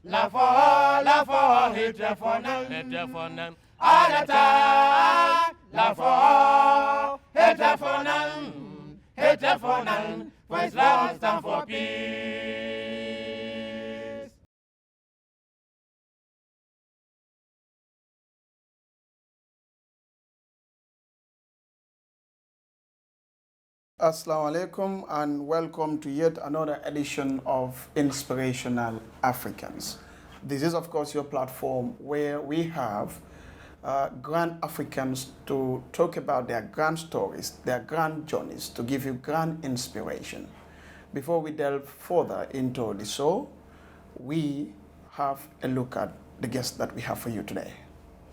La for, hit for none. All the time. La for, hit for none. For Islam stand for peace. Assalamu alaikum and welcome to yet another edition of Inspirational Africans. This is, of course, your platform where we have grand Africans to talk about their grand stories, their grand journeys, to give you grand inspiration. Before we delve further into the show, we have a look at the guest that we have for you today.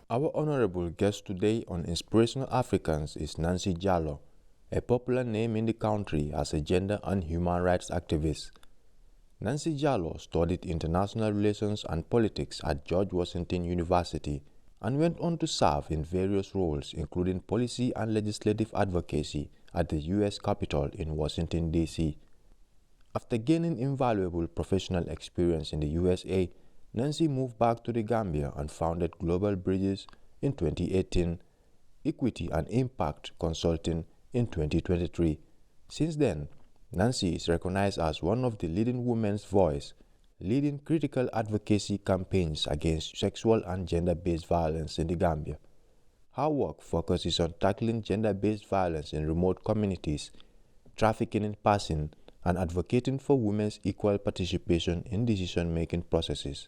Our honorable guest today on Inspirational Africans is Nancy Jallow, a popular name in the country as a gender and human rights activist. Nancy Jallow studied international relations and politics at George Washington University and went on to serve in various roles including policy and legislative advocacy at the U.S. Capitol in Washington, D.C. After gaining invaluable professional experience in the USA, Nancy moved back to the Gambia and founded Global Bridges in 2018, Equity and Impact Consulting in 2023. Since then, Nancy is recognized as one of the leading women's voice, leading critical advocacy campaigns against sexual and gender-based violence in the Gambia. Her work focuses on tackling gender-based violence in remote communities, trafficking in persons, and advocating for women's equal participation in decision-making processes.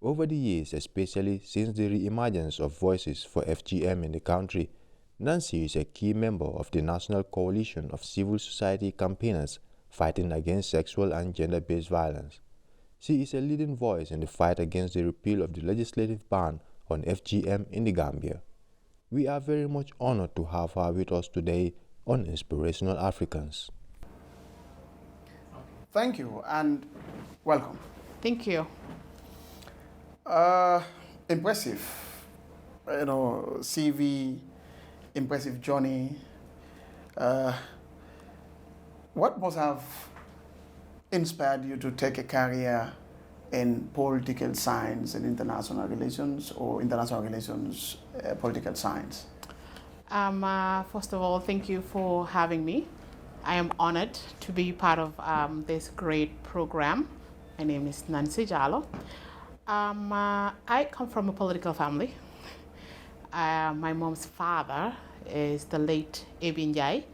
Over the years, especially since the re-emergence of voices for FGM in the country, Nancy is a key member of the National Coalition of Civil Society Campaigners fighting against sexual and gender-based violence. She is a leading voice in the fight against the repeal of the legislative ban on FGM in the Gambia. We are very much honored to have her with us today on Inspirational Africans. Thank you and welcome. Thank you. Impressive, CV, impressive journey. What must have inspired you to take a career in political science and international relations, or international relations, political science? First of all, thank you for having me. I am honored to be part of this great program. My name is Nancy Jallow. I come from a political family. My mom's father is the late Ebin Jai.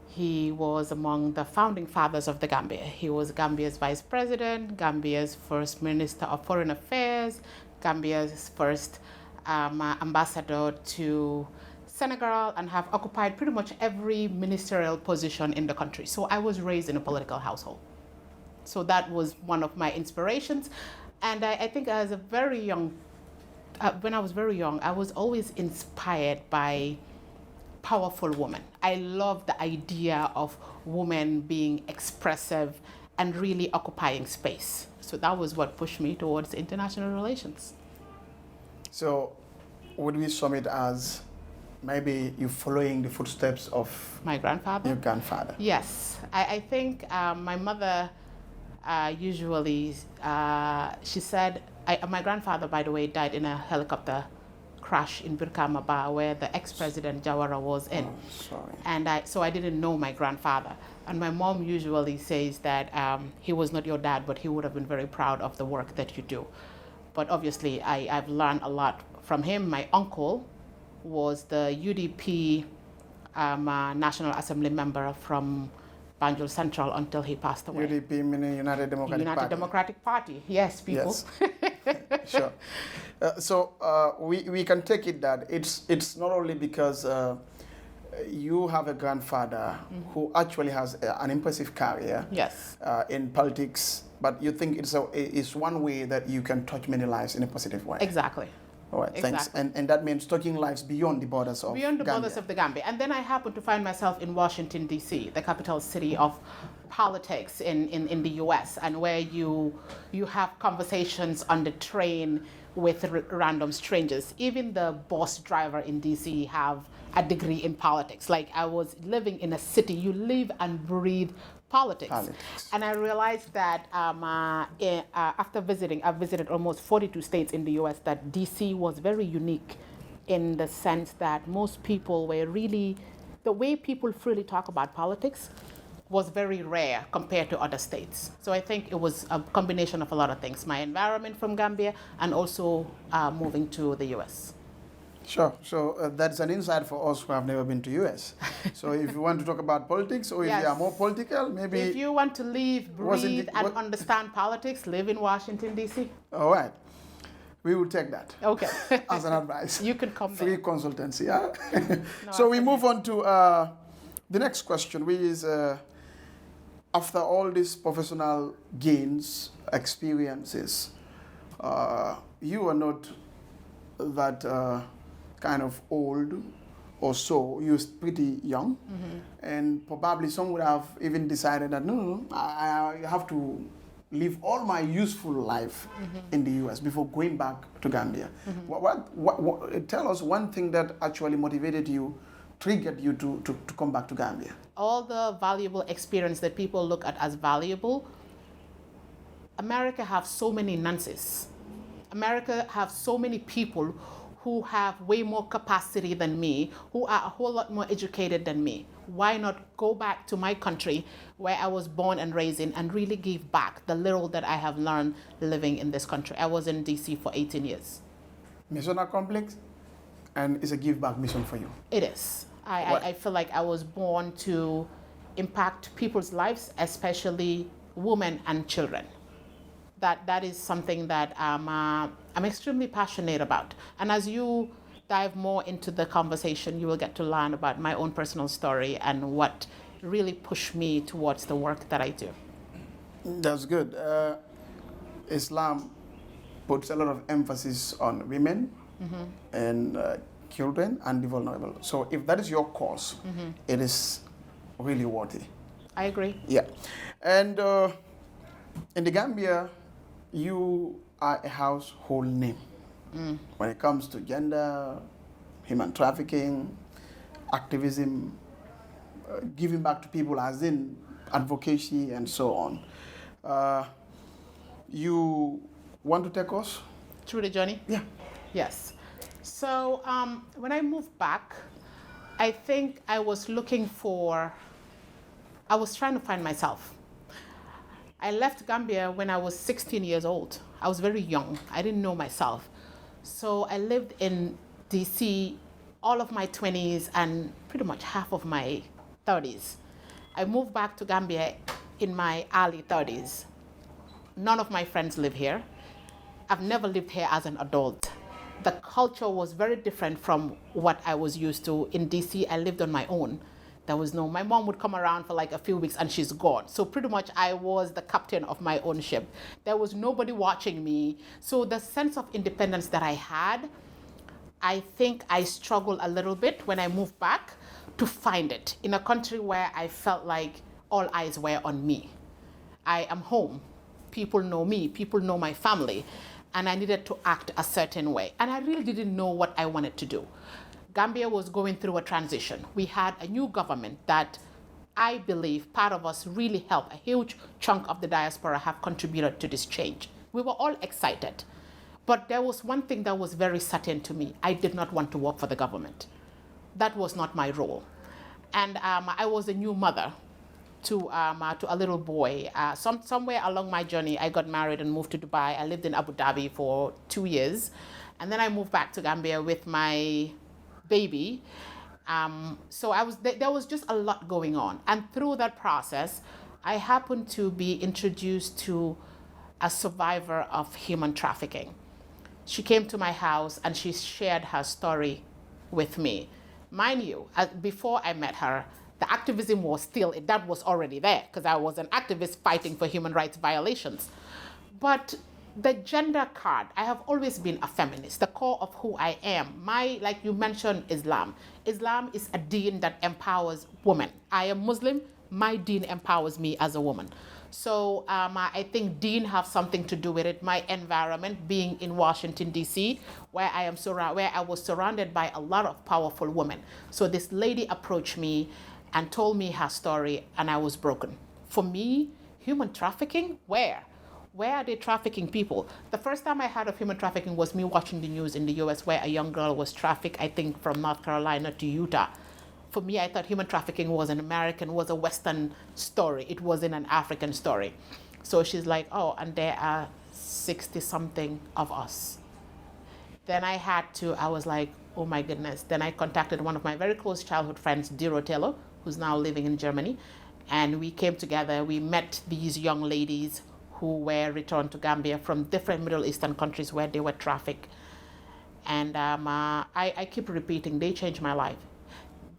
He was among the founding fathers of the Gambia. He was Gambia's vice president, Gambia's first minister of foreign affairs, Gambia's first ambassador to Senegal, and have occupied pretty much every ministerial position in the country. So I was raised in a political household. So that was one of my inspirations. And I think as a very young, when I was very young, I was always inspired by powerful women. I love the idea of women being expressive and really occupying space. So that was what pushed me towards international relations. So would we sum it as maybe you following the footsteps of my grandfather? Your grandfather. Yes. I think my mother usually, she said, my grandfather, by the way, died in a helicopter crash in Birkama Ba, where the ex-president Jawara was in. Oh, sorry. And so I didn't know my grandfather. And my mom usually says that he was not your dad, but he would have been very proud of the work that you do. But obviously, I've learned a lot from him. My uncle was the UDP National Assembly member from Banjul Central until he passed away. UDP meaning United Democratic Party. Democratic Party, yes, people. Yes. Sure. So we can take it that it's not only because you have a grandfather who actually has an impressive career Yes. In politics, but you think it's one way that you can touch many lives in a positive way. Exactly. All right, thanks. Exactly. And that means touching lives beyond the borders of Beyond the Gambia. borders of the Gambia. And then I happened to find myself in Washington, D.C., the capital city of politics in the U.S., and where you have conversations on the train with random strangers. Even the bus driver in D.C. have a degree in politics. Like, I was living in a city, you live and breathe politics. Politics. And I realized that after visiting, I've visited almost 42 states in the US, that DC was very unique in the sense that most people were really, the way people freely talk about politics was very rare compared to other states. So I think it was a combination of a lot of things, my environment from Gambia and also moving to the US. Sure. So that's an insight for us who have never been to US. So if you want to talk about politics, or if Yes. you are more political, maybe. If you want to live, breathe, and understand politics, live in Washington, D.C. All right. We will take that Okay. as an advice. You can come Free there. consultancy. Yeah? No, So we absolutely. move on to the next question, which is after all these professional gains, experiences, you are not that kind of old or so. You're pretty young, and probably some would have even decided that no, I have to live all my useful life in the US before going back to Gambia. Tell us one thing that actually motivated you, triggered you to come back to Gambia. All the valuable experience that people look at as valuable, America have so many Nancy's. America have so many people who have way more capacity than me, who are a whole lot more educated than me. Why not go back to my country where I was born and raised in and really give back the little that I have learned living in this country? I was in DC for 18 years. Mission accomplished, and it's a give back mission for you. It is. I feel like I was born to impact people's lives, especially women and children. That is something that I'm extremely passionate about. And as you dive more into the conversation, you will get to learn about my own personal story and what really pushed me towards the work that I do. That's good. Islam puts a lot of emphasis on women and children and the vulnerable. So if that is your cause, it is really worthy. I agree. Yeah. And in the Gambia, you are a household name when it comes to gender, human trafficking, activism, giving back to people as in advocacy and so on. You want to take us? Through the journey? Yeah. Yes. So when I moved back, I think I was trying to find myself. I left Gambia when I was 16 years old. I was very young. I didn't know myself. So I lived in DC all of my 20s and pretty much half of my 30s. I moved back to Gambia in my early 30s. None of my friends live here. I've never lived here as an adult. The culture was very different from what I was used to. In DC, I lived on my own. My mom would come around for like a few weeks and she's gone. So pretty much I was the captain of my own ship. There was nobody watching me. So the sense of independence that I had, I think I struggled a little bit when I moved back to find it in a country where I felt like all eyes were on me. I am home. People know me. People know my family. And I needed to act a certain way. And I really didn't know what I wanted to do. Gambia was going through a transition. We had a new government that I believe part of us really helped. A huge chunk of the diaspora have contributed to this change. We were all excited. But there was one thing that was very certain to me. I did not want to work for the government. That was not my role. And I was a new mother to a little boy. Somewhere along my journey, I got married and moved to Dubai. I lived in Abu Dhabi for 2 years. And then I moved back to Gambia with my baby. So there was just a lot going on. And through that process, I happened to be introduced to a survivor of human trafficking. She came to my house and she shared her story with me. Mind you, before I met her, the activism was that was already there because I was an activist fighting for human rights violations. But the gender card, I have always been a feminist, the core of who I am. Like you mentioned, Islam. Islam is a deen that empowers women. I am Muslim, my deen empowers me as a woman. So I think deen have something to do with it. My environment being in Washington, D.C., where I was surrounded by a lot of powerful women. So this lady approached me and told me her story, and I was broken For me, human trafficking, where? Where are they trafficking people? The first time I heard of human trafficking was me watching the news in the US where a young girl was trafficked, I think from North Carolina to Utah. For me, I thought human trafficking was an American, was a Western story. It wasn't an African story. So she's like, oh, and there are 60 something of us. Then I was like, oh my goodness. Then I contacted one of my very close childhood friends, Diro Taylor, who's now living in Germany. And we came together, we met these young ladies who were returned to Gambia from different Middle Eastern countries where they were trafficked. And I keep repeating, they changed my life.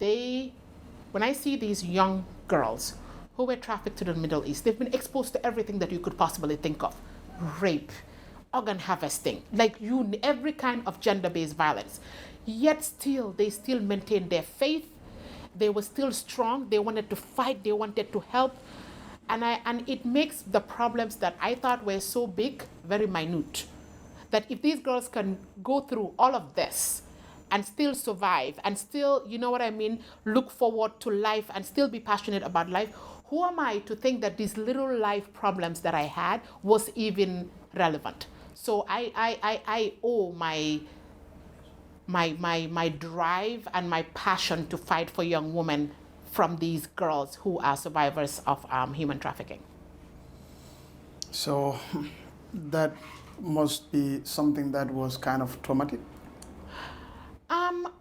When I see these young girls who were trafficked to the Middle East, they've been exposed to everything that you could possibly think of. Rape, organ harvesting, every kind of gender-based violence. Yet still, they still maintain their faith. They were still strong. They wanted to fight. They wanted to help. And it makes the problems that I thought were so big very minute. That if these girls can go through all of this and still survive and still, you know what I mean, look forward to life and still be passionate about life, who am I to think that these little life problems that I had was even relevant? So I owe my drive and my passion to fight for young women from these girls who are survivors of human trafficking. So that must be something that was kind of traumatic?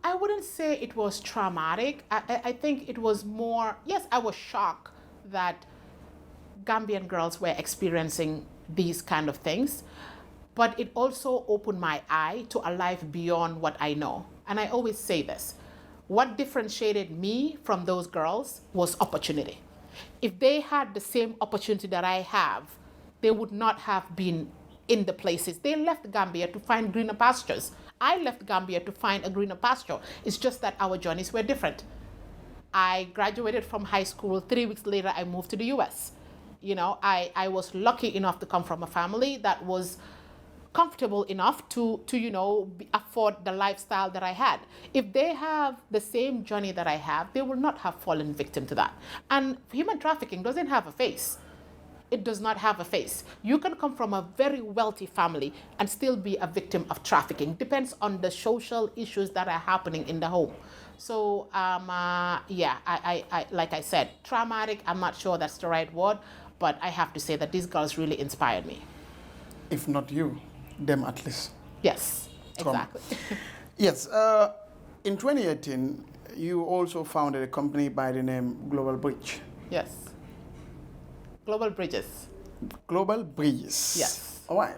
I wouldn't say it was traumatic. I think it was more, yes, I was shocked that Gambian girls were experiencing these kind of things, but it also opened my eye to a life beyond what I know. And I always say this, what differentiated me from those girls was opportunity. If they had the same opportunity that I have, they would not have been in the places. They left Gambia to find greener pastures. I left Gambia to find a greener pasture. It's just that our journeys were different. I graduated from high school. 3 weeks later, I moved to the US. You know, I was lucky enough to come from a family that was comfortable enough to afford the lifestyle that I had. If they have the same journey that I have, they will not have fallen victim to that. And human trafficking doesn't have a face. It does not have a face. You can come from a very wealthy family and still be a victim of trafficking. Depends on the social issues that are happening in the home. So yeah, I like I said, traumatic, I'm not sure that's the right word, but I have to say that these girls really inspired me. If not you, them at least. Yes, exactly. Yes, in 2018, you also founded a company by the name Global Bridge. Yes. Global Bridges. Global Bridges. Yes. All right.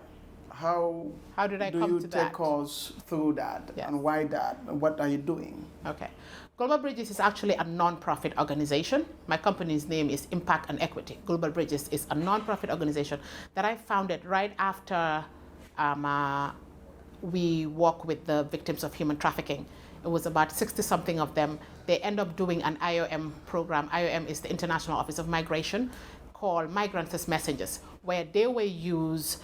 How did I come to that? Do you take us through that? Yes. And why that? And what are you doing? Okay. Global Bridges is actually a non-profit organization. My company's name is Impact and Equity. Global Bridges is a non-profit organization that I founded right after we work with the victims of human trafficking. It was about 60-something of them. They end up doing an IOM program. IOM is the International Office of Migration, called Migrants as Messengers, where they were used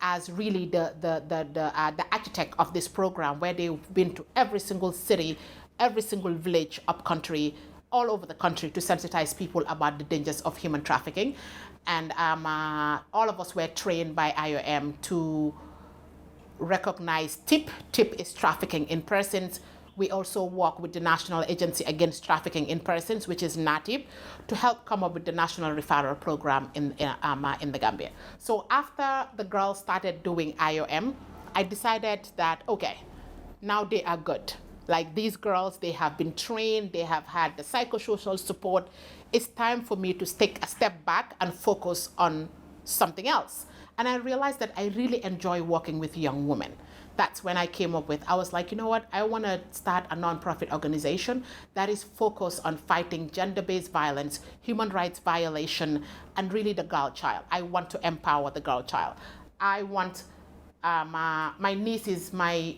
as really the architect of this program, where they've been to every single city, every single village up country, all over the country to sensitize people about the dangers of human trafficking. And all of us were trained by IOM to recognize TIP. TIP is trafficking in persons. We also work with the National Agency Against Trafficking in Persons, which is NATIP, to help come up with the national referral program in the Gambia. So after the girls started doing IOM, I decided that, okay, now they are good. Like these girls, they have been trained, they have had the psychosocial support. It's time for me to take a step back and focus on something else. And I realized that I really enjoy working with young women. That's when I came up with, I was like, you know what, I want to start a nonprofit organization that is focused on fighting gender-based violence, human rights violation, and really the girl child. I want to empower the girl child. I want my nieces, the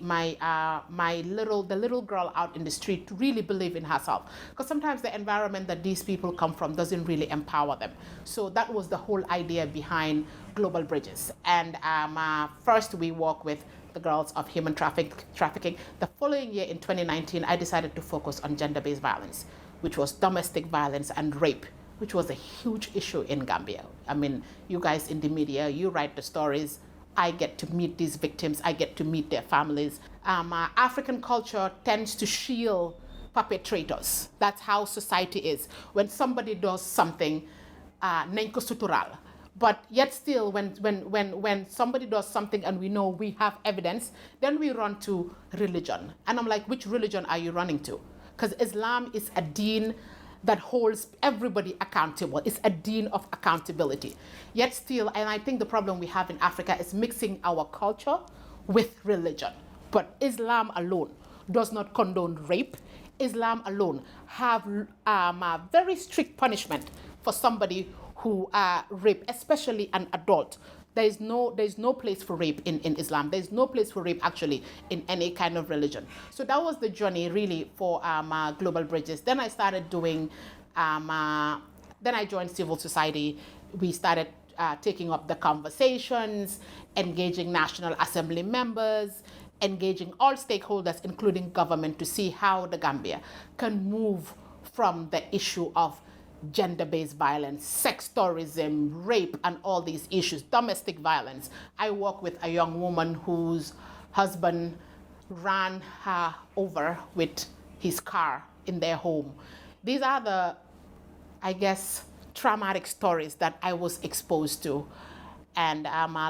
little girl out in the street to really believe in herself. Because sometimes the environment that these people come from doesn't really empower them. So that was the whole idea behind Global Bridges. And first we work with the girls of human trafficking. The following year in 2019, I decided to focus on gender-based violence, which was domestic violence and rape, which was a huge issue in Gambia. I mean, you guys in the media, you write the stories. I get to meet these victims. I get to meet their families. African culture tends to shield perpetrators. That's how society is. When somebody does something, nañ ko sutural. But yet still, when somebody does something and we know we have evidence, then we run to religion. And I'm like, which religion are you running to? Because Islam is a deen that holds everybody accountable. It's a deen of accountability. Yet still, and I think the problem we have in Africa is mixing our culture with religion. But Islam alone does not condone rape. Islam alone have a very strict punishment for somebody who rape, especially an adult. There's no place for rape in Islam. There's no place for rape actually in any kind of religion. So that was the journey really for Global Bridges. Then I started doing, then I joined civil society. We started taking up the conversations, engaging National Assembly members, engaging all stakeholders, including government, to see how the Gambia can move from the issue of gender-based violence, sex tourism, rape, and all these issues, domestic violence. I work with a young woman whose husband ran her over with his car in their home. These are the, I guess, traumatic stories that I was exposed to. And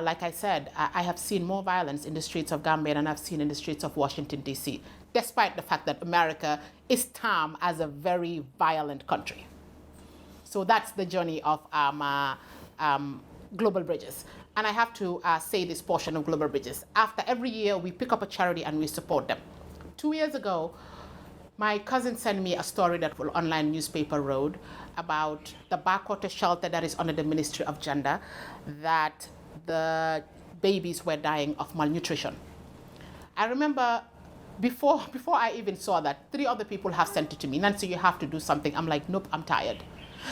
like I said, I have seen more violence in the streets of Gambia than I've seen in the streets of Washington, D.C., despite the fact that America is termed as a very violent country. So that's the journey of Global Bridges. And I have to say this portion of Global Bridges. After every year, we pick up a charity and we support them. 2 years ago, my cousin sent me a story that an online newspaper wrote about the backwater shelter that is under the Ministry of Gender, that the babies were dying of malnutrition. I remember before I even saw that, 3 other people have sent it to me. Nancy, you have to do something. I'm like, nope, I'm tired.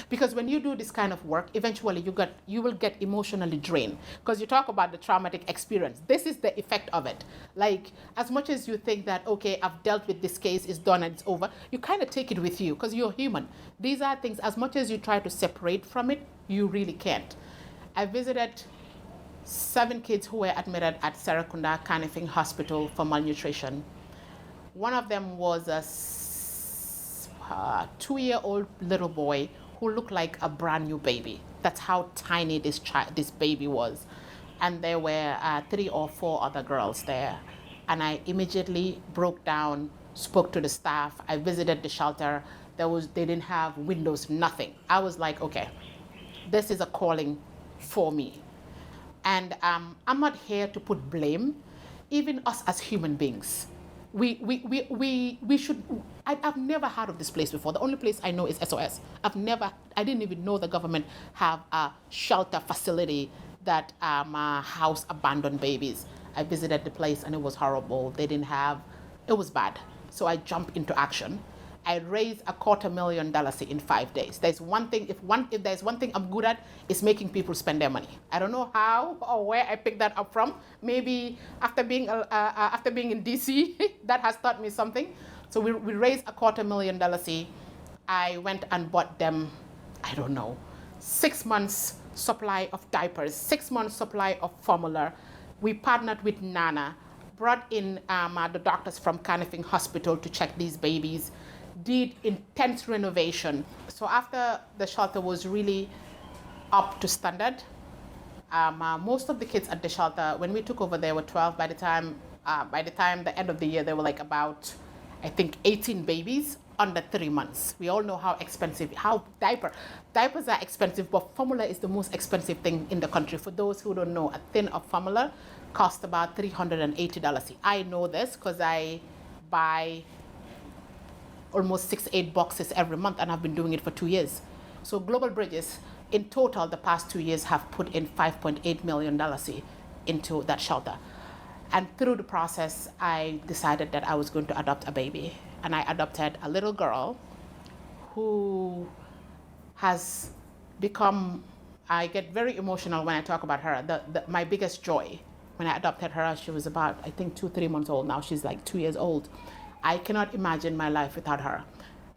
Because when you do this kind of work, eventually you will get emotionally drained. Because you talk about the traumatic experience. This is the effect of it. Like, as much as you think that, okay, I've dealt with this case, it's done and it's over, you kind of take it with you because you're human. These are things, as much as you try to separate from it, you really can't. I visited 7 kids who were admitted at Serekunda Kanifing Hospital for malnutrition. One of them was a 2-year-old little boy who looked like a brand new baby. That's how tiny this baby was. And there were 3 or 4 other girls there. And I immediately broke down, spoke to the staff. I visited the shelter. They didn't have windows, nothing. I was like, okay, this is a calling for me. And I'm not here to put blame. Even us as human beings, we should. I've never heard of this place before. The only place I know is SOS. I didn't even know the government have a shelter facility that house abandoned babies. I visited the place and it was horrible. It was bad. So I jumped into action. I raised $250,000 in 5 days. There's one thing, if there's one thing I'm good at, is making people spend their money. I don't know how or where I picked that up from. Maybe after being in DC, that has taught me something. So we raised $250,000. I went and bought them, I don't know, 6 months supply of diapers, 6 months supply of formula. We partnered with Nana, brought in the doctors from Kanifing Hospital to check these babies, did intense renovation. So after the shelter was really up to standard, most of the kids at the shelter, when we took over, there were 12. By the time the end of the year, there were like about, I think, 18 babies under 3 months. We all know how expensive, diapers are expensive, but formula is the most expensive thing in the country. For those who don't know, a tin of formula costs about $380. I know this because I buy almost 6-8 boxes every month, and I've been doing it for 2 years. So Global Bridges, in total, the past 2 years have put in $5.8 million into that shelter. And through the process, I decided that I was going to adopt a baby. And I adopted a little girl who has become, I get very emotional when I talk about her. My biggest joy when I adopted her, she was about, I think, 2-3 months old. Now she's like 2 years old. I cannot imagine my life without her.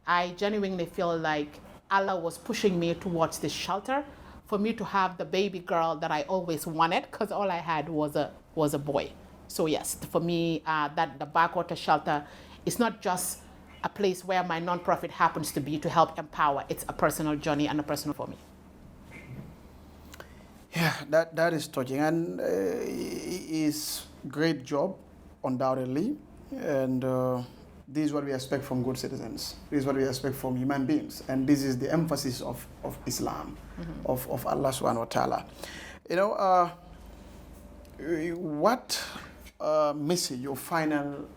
I genuinely feel like Allah was pushing me towards this shelter for me to have the baby girl that I always wanted, because all I had was a boy. So yes, for me, that the backwater shelter is not just a place where my nonprofit happens to be to help empower. It's a personal journey and a personal for me. Yeah, that is touching, and is great job, undoubtedly, and this is what we expect from good citizens. This is what we expect from human beings, and this is the emphasis of Islam, of Allah Subhanahu wa Taala. You know, what message, your final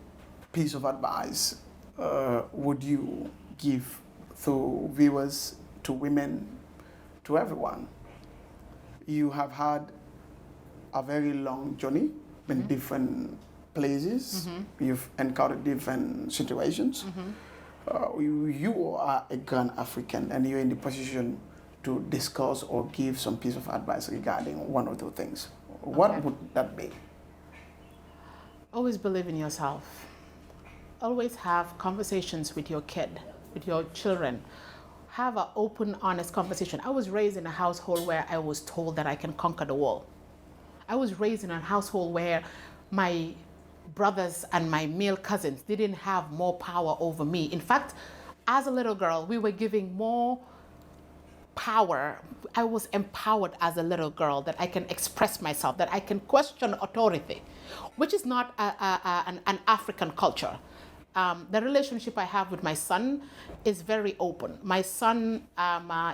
piece of advice, would you give to viewers, to women, to everyone? You have had a very long journey in different places. You've encountered different situations. You are a Grand African, and you're in the position to discuss or give some piece of advice regarding one or two things. What would that be? Always believe in yourself. Always have conversations with your kid, with your children. Have an open, honest conversation. I was raised in a household where I was told that I can conquer the world. I was raised in a household where my brothers and my male cousins didn't have more power over me. In fact, as a little girl, we were giving more power. I was empowered as a little girl that I can express myself, that I can question authority, which is not an African culture. The relationship I have with my son is very open. My son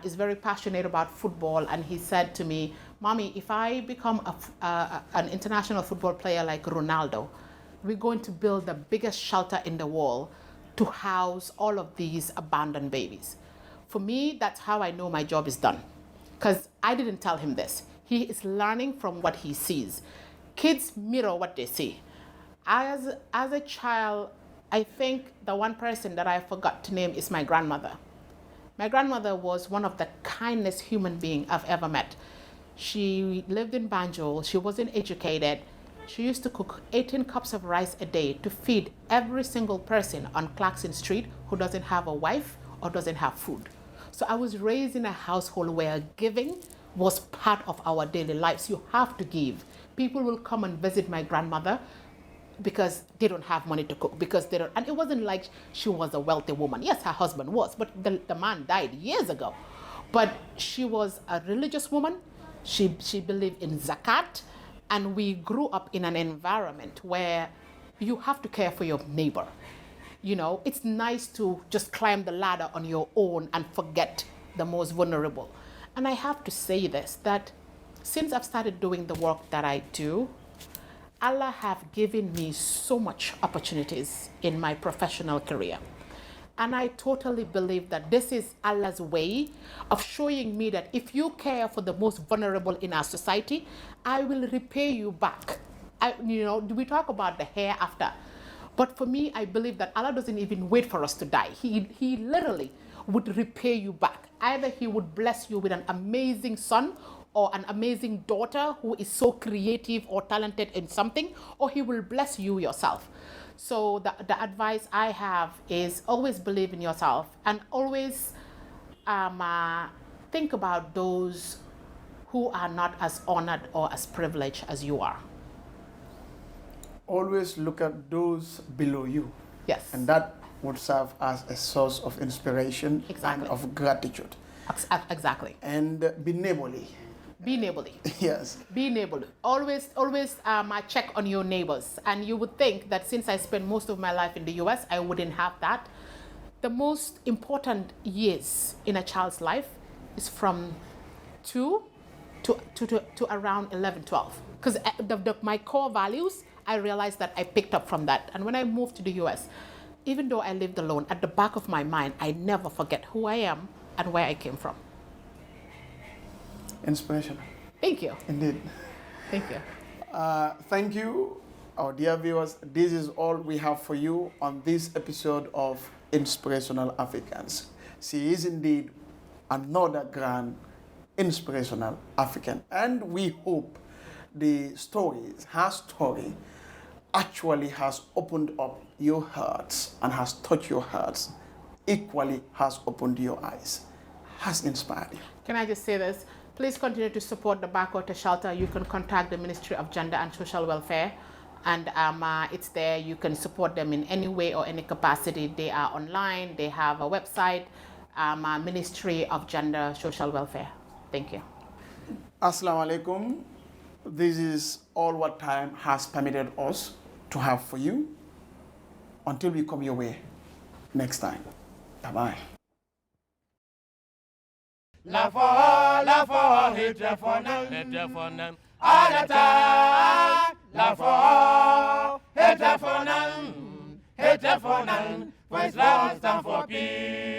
is very passionate about football, and he said to me, "Mommy, if I become an international football player like Ronaldo, we're going to build the biggest shelter in the world to house all of these abandoned babies." For me, that's how I know my job is done, because I didn't tell him this. He is learning from what he sees. Kids mirror what they see. As a child, I think the one person that I forgot to name is my grandmother. My grandmother was one of the kindest human beings I've ever met. She lived in Banjul. She wasn't educated. She used to cook 18 cups of rice a day to feed every single person on Clarkson Street who doesn't have a wife or doesn't have food. So I was raised in a household where giving was part of our daily lives. You have to give. People will come and visit my grandmother because they don't have money to cook, because they don't, and it wasn't like she was a wealthy woman. Yes, her husband was, but the man died years ago. But she was a religious woman. She believed in zakat, and we grew up in an environment where you have to care for your neighbor. You know, it's nice to just climb the ladder on your own and forget the most vulnerable. And I have to say this, that since I've started doing the work that I do, Allah have given me so much opportunities in my professional career. And I totally believe that this is Allah's way of showing me that if you care for the most vulnerable in our society, I will repay you back. We talk about the hereafter. But for me, I believe that Allah doesn't even wait for us to die. He literally would repay you back. Either He would bless you with an amazing son or an amazing daughter who is so creative or talented in something, or He will bless you yourself. So the advice I have is always believe in yourself, and always think about those who are not as honored or as privileged as you are. Always look at those below you. Yes. And that would serve as a source of inspiration and of gratitude. Exactly. And be neighborly. Be neighborly. Yes. Be neighborly. Always check on your neighbors. And you would think that since I spent most of my life in the US, I wouldn't have that. The most important years in a child's life is from 2 to around 11, 12. Because my core values, I realized that I picked up from that. And when I moved to the US, even though I lived alone, at the back of my mind, I never forget who I am and where I came from. Inspirational. Thank you. Indeed. Thank you. Thank you, our dear viewers. This is all we have for you on this episode of Inspirational Africans. She is indeed another grand inspirational African. And we hope her story actually has opened up your hearts and has touched your hearts, equally has opened your eyes. has inspired you? Can I just say this? Please continue to support the Backwater Shelter. You can contact the Ministry of Gender and Social Welfare, and it's there. You can support them in any way or any capacity. They are online. They have a website, Ministry of Gender Social Welfare. Thank you. Assalamu alaikum. This is all what time has permitted us to have for you. Until we come your way next time. Bye-bye. La for, hit for them, Anata, la for, hit for them, for Islam stand for peace.